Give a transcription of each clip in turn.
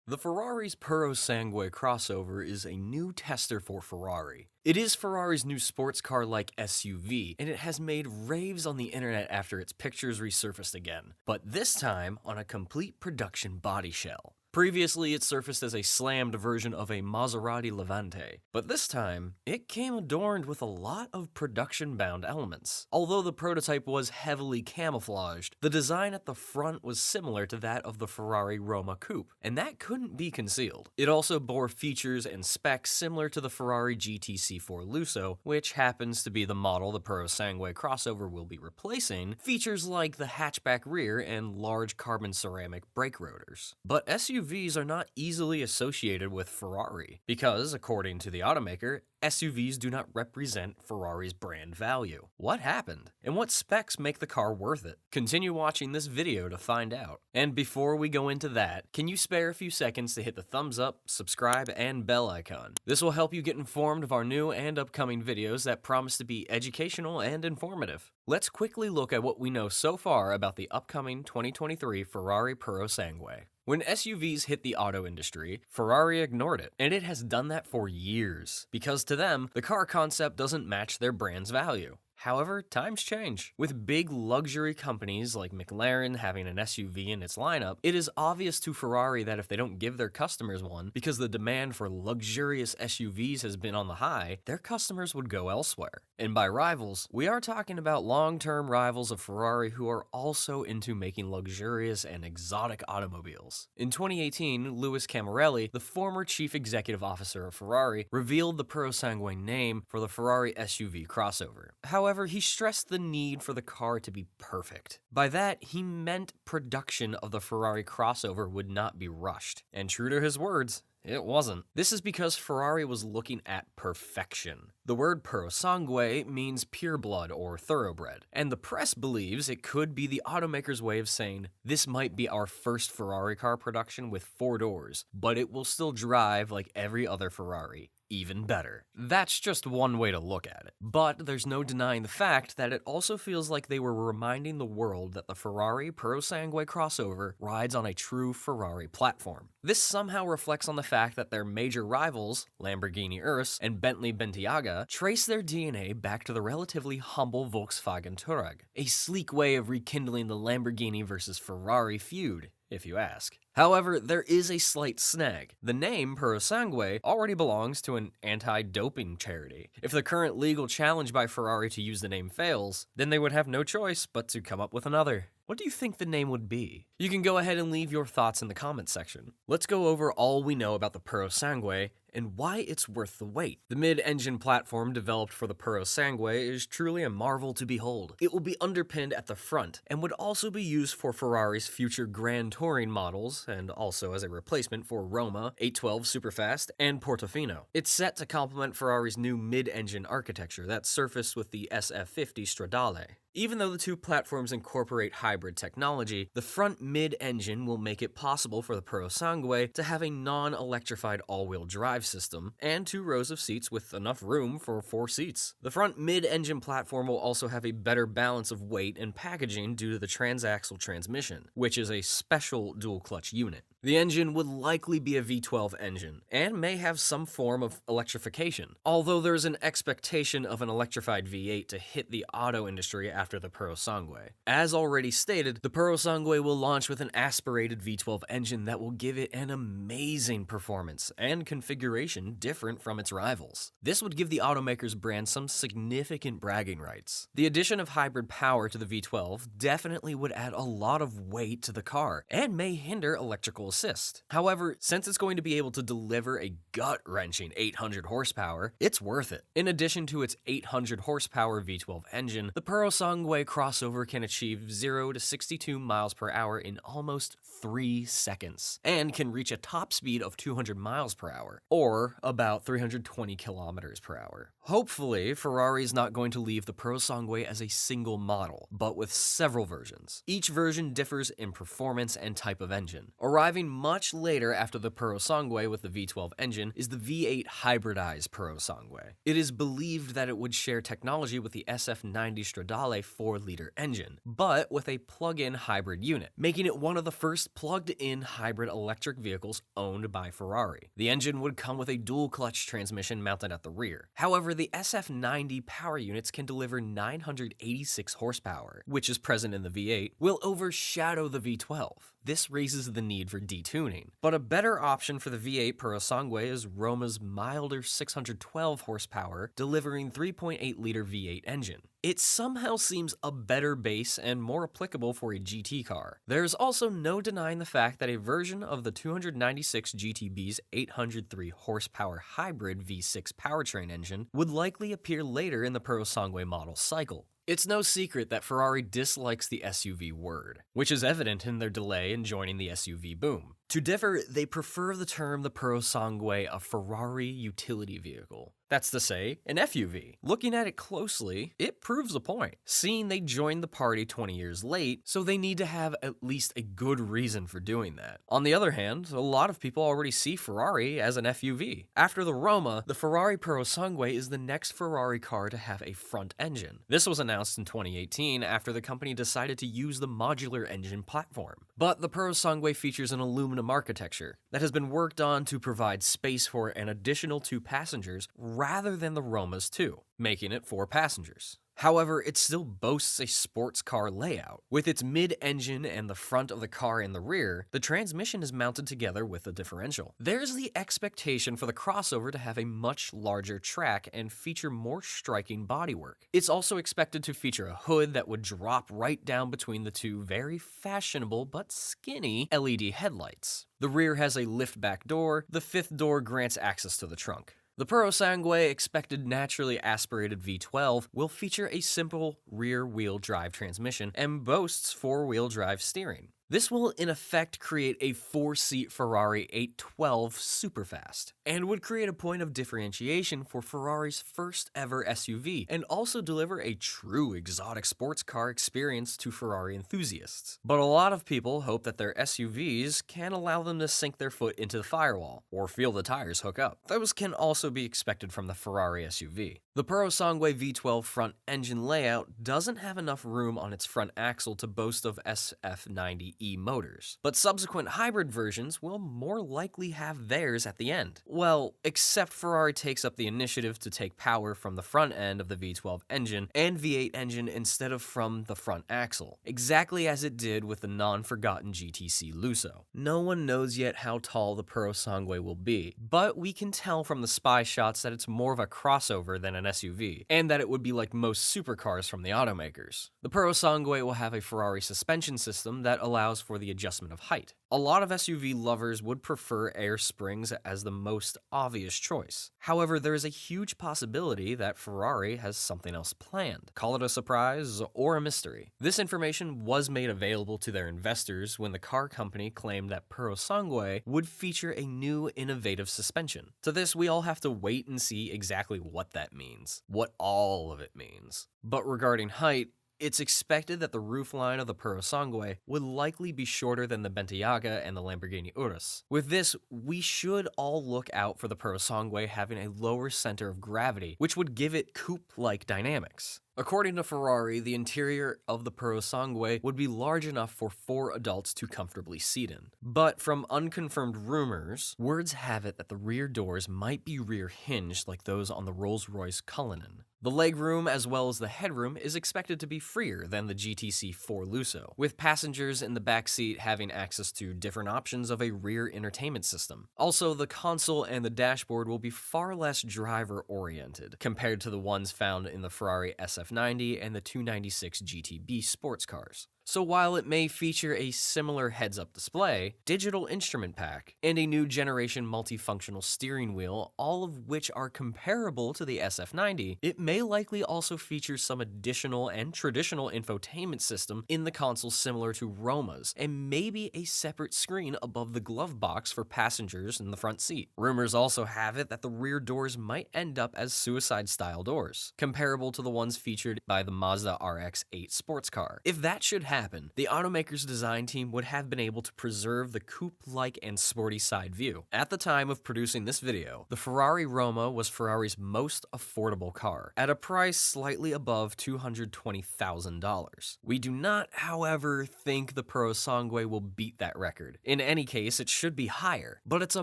The Ferrari's Purosangue crossover is a new tester for Ferrari. It is Ferrari's new sports car-like SUV, and it has made raves on the internet after its pictures resurfaced again, but this time on a complete production body shell. Previously, it surfaced as a slammed version of a Maserati Levante, but this time, it came adorned with a lot of production-bound elements. Although the prototype was heavily camouflaged, the design at the front was similar to that of the Ferrari Roma Coupe, and that couldn't be concealed. It also bore features and specs similar to the Ferrari GTC4 Lusso, which happens to be the model the Purosangue crossover will be replacing, features like the hatchback rear and large carbon ceramic brake rotors. But SUVs are not easily associated with Ferrari, because, according to the automaker, SUVs do not represent Ferrari's brand value. What happened? And what specs make the car worth it? Continue watching this video to find out. And before we go into that, can you spare a few seconds to hit the thumbs up, subscribe, and bell icon? This will help you get informed of our new and upcoming videos that promise to be educational and informative. Let's quickly look at what we know so far about the upcoming 2023 Ferrari Purosangue. When SUVs hit the auto industry, Ferrari ignored it, and it has done that for years, because to them, the car concept doesn't match their brand's value. However, times change. With big luxury companies like McLaren having an SUV in its lineup, it is obvious to Ferrari that if they don't give their customers one, because the demand for luxurious SUVs has been on the high, their customers would go elsewhere. And by rivals, we are talking about long-term rivals of Ferrari who are also into making luxurious and exotic automobiles. In 2018, Louis Camarelli, the former chief executive officer of Ferrari, revealed the Purosangue name for the Ferrari SUV crossover. However, he stressed the need for the car to be perfect. By that, he meant production of the Ferrari crossover would not be rushed. And true to his words, it wasn't. This is because Ferrari was looking at perfection. The word Purosangue means pureblood or thoroughbred, and the press believes it could be the automaker's way of saying, this might be our first Ferrari car production with 4 doors, but it will still drive like every other Ferrari. Even better. That's just one way to look at it. But there's no denying the fact that it also feels like they were reminding the world that the Ferrari Purosangue crossover rides on a true Ferrari platform. This somehow reflects on the fact that their major rivals, Lamborghini Urus and Bentley Bentayga, trace their DNA back to the relatively humble Volkswagen Touareg, a sleek way of rekindling the Lamborghini versus Ferrari feud, if you ask. However, there is a slight snag. The name Purosangue already belongs to an anti-doping charity. If the current legal challenge by Ferrari to use the name fails, then they would have no choice but to come up with another. What do you think the name would be? You can go ahead and leave your thoughts in the comment section. Let's go over all we know about the Purosangue and why it's worth the wait. The mid-engine platform developed for the Purosangue is truly a marvel to behold. It will be underpinned at the front and would also be used for Ferrari's future Grand Touring models and also as a replacement for Roma, 812 Superfast, and Portofino. It's set to complement Ferrari's new mid-engine architecture that surfaced with the SF50 Stradale. Even though the two platforms incorporate hybrid technology, the front mid-engine will make it possible for the Purosangue to have a non-electrified all-wheel drive system and 2 rows of seats with enough room for 4 seats. The front mid-engine platform will also have a better balance of weight and packaging due to the transaxle transmission, which is a special dual-clutch unit. The engine would likely be a V12 engine, and may have some form of electrification, although there is an expectation of an electrified V8 to hit the auto industry after the Purosangue. As already stated, the Purosangue will launch with an aspirated V12 engine that will give it an amazing performance and configuration different from its rivals. This would give the automaker's brand some significant bragging rights. The addition of hybrid power to the V12 definitely would add a lot of weight to the car, and may hinder electrical assist. However, since it's going to be able to deliver a gut-wrenching 800 horsepower, it's worth it. In addition to its 800 horsepower V12 engine, the Purosangue crossover can achieve 0 to 62 miles per hour in almost 3 seconds, and can reach a top speed of 200 miles per hour, or about 320 kilometers per hour. Hopefully, Ferrari is not going to leave the Purosangue as a single model, but with several versions. Each version differs in performance and type of engine, arriving Arriving much later after the Purosangue with the V12 engine is the V8 hybridized Purosangue. It is believed that it would share technology with the SF90 Stradale 4-liter engine, but with a plug-in hybrid unit, making it one of the first plugged-in hybrid electric vehicles owned by Ferrari. The engine would come with a dual-clutch transmission mounted at the rear. However, the SF90 power units can deliver 986 horsepower, which is present in the V8, will overshadow the V12. This raises the need for detuning. But a better option for the V8 Purosangue is Roma's milder 612 horsepower, delivering 3.8-liter V8 engine. It somehow seems a better base and more applicable for a GT car. There's also no denying the fact that a version of the 296 GTB's 803 horsepower hybrid V6 powertrain engine would likely appear later in the Purosangue model cycle. It's no secret that Ferrari dislikes the SUV word, which is evident in their delay in joining the SUV boom. To differ, they prefer the term the Purosangue a Ferrari utility vehicle. That's to say, an FUV. Looking at it closely, it proves a point. Seeing they joined the party 20 years late, so they need to have at least a good reason for doing that. On the other hand, a lot of people already see Ferrari as an FUV. After the Roma, the Ferrari Purosangue is the next Ferrari car to have a front engine. This was announced in 2018 after the company decided to use the modular engine platform. But the Purosangue features an aluminum architecture that has been worked on to provide space for an additional 2 passengers rather than the Roma's 2, making it 4 passengers. However, it still boasts a sports car layout. With its mid-engine and the front of the car in the rear, the transmission is mounted together with a differential. There's the expectation for the crossover to have a much larger track and feature more striking bodywork. It's also expected to feature a hood that would drop right down between the 2 very fashionable but skinny LED headlights. The rear has a lift-back door. The 5th door grants access to the trunk. The Purosangue expected naturally aspirated V12 will feature a simple rear-wheel drive transmission and boasts 4-wheel drive steering. This will in effect create a 4-seat Ferrari 812 Superfast, and would create a point of differentiation for Ferrari's first ever SUV, and also deliver a true exotic sports car experience to Ferrari enthusiasts. But a lot of people hope that their SUVs can allow them to sink their foot into the firewall, or feel the tires hook up. Those can also be expected from the Ferrari SUV. The Purosangue V12 front engine layout doesn't have enough room on its front axle to boast of SF90E motors, but subsequent hybrid versions will more likely have theirs at the end. Well, except Ferrari takes up the initiative to take power from the front end of the V12 engine and V8 engine instead of from the front axle, exactly as it did with the non-forgotten GTC Lusso. No one knows yet how tall the Purosangue will be, but we can tell from the spy shots that it's more of a crossover than an SUV, and that it would be like most supercars from the automakers. The Purosangue will have a Ferrari suspension system that allows for the adjustment of height. A lot of SUV lovers would prefer air springs as the most obvious choice. However, there is a huge possibility that Ferrari has something else planned. Call it a surprise or a mystery. This information was made available to their investors when the car company claimed that Purosangue would feature a new innovative suspension. To this, we all have to wait and see exactly what that means, what all of it means. But regarding height, it's expected that the roofline of the Purosangue would likely be shorter than the Bentayga and the Lamborghini Urus. With this, we should all look out for the Purosangue having a lower center of gravity, which would give it coupe-like dynamics. According to Ferrari, the interior of the Purosangue would be large enough for 4 adults to comfortably seat in. But from unconfirmed rumors, words have it that the rear doors might be rear hinged like those on the Rolls-Royce Cullinan. The legroom as well as the headroom is expected to be freer than the GTC 4 Lusso, with passengers in the back seat having access to different options of a rear entertainment system. Also, the console and the dashboard will be far less driver-oriented compared to the ones found in the Ferrari SF90 and the 296 GTB sports cars. So while it may feature a similar heads-up display, digital instrument pack, and a new generation multifunctional steering wheel, all of which are comparable to the SF90, it may likely also feature some additional and traditional infotainment system in the console similar to Roma's, and maybe a separate screen above the glove box for passengers in the front seat. Rumors also have it that the rear doors might end up as suicide-style doors, comparable to the ones featured by the Mazda RX-8 sports car. If that should happen, happen, the automaker's design team would have been able to preserve the coupe-like and sporty side view. At the time of producing this video, the Ferrari Roma was Ferrari's most affordable car, at a price slightly above $220,000. We do not, however, think the Purosangue will beat that record. In any case, it should be higher, but it's a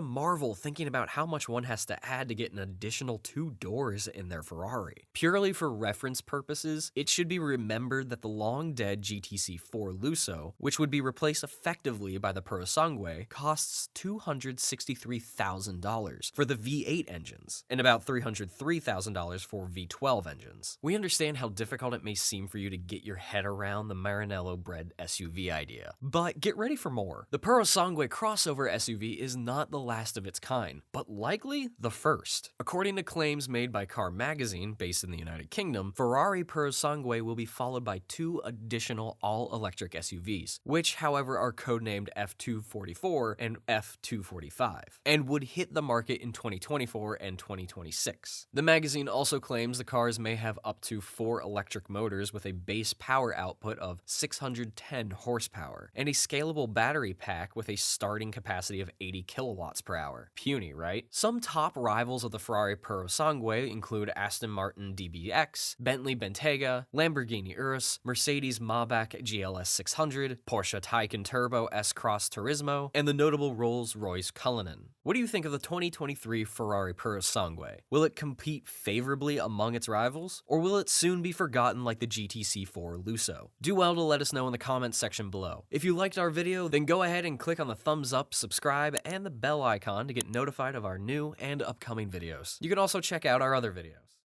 marvel thinking about how much one has to add to get an additional 2 doors in their Ferrari. Purely for reference purposes, it should be remembered that the long-dead GTC4 Lusso, which would be replaced effectively by the Purosangue, costs $263,000 for the V8 engines, and about $303,000 for V12 engines. We understand how difficult it may seem for you to get your head around the Maranello-bred SUV idea, but get ready for more. The Purosangue crossover SUV is not the last of its kind, but likely the first. According to claims made by Car Magazine, based in the United Kingdom, Ferrari Purosangue will be followed by 2 additional all-electric SUVs, which, however, are codenamed F244 and F245, and would hit the market in 2024 and 2026. The magazine also claims the cars may have up to 4 electric motors with a base power output of 610 horsepower, and a scalable battery pack with a starting capacity of 80 kilowatts per hour. Puny, right? Some top rivals of the Ferrari Purosangue include Aston Martin DBX, Bentley Bentayga, Lamborghini Urus, Mercedes Maybach GLS 600, Porsche Taycan Turbo S-Cross Turismo, and the notable Rolls-Royce Cullinan. What do you think of the 2023 Ferrari Purosangue? Will it compete favorably among its rivals, or will it soon be forgotten like the GTC4 Lusso? Do well to let us know in the comments section below. If you liked our video, then go ahead and click on the thumbs up, subscribe, and the bell icon to get notified of our new and upcoming videos. You can also check out our other videos.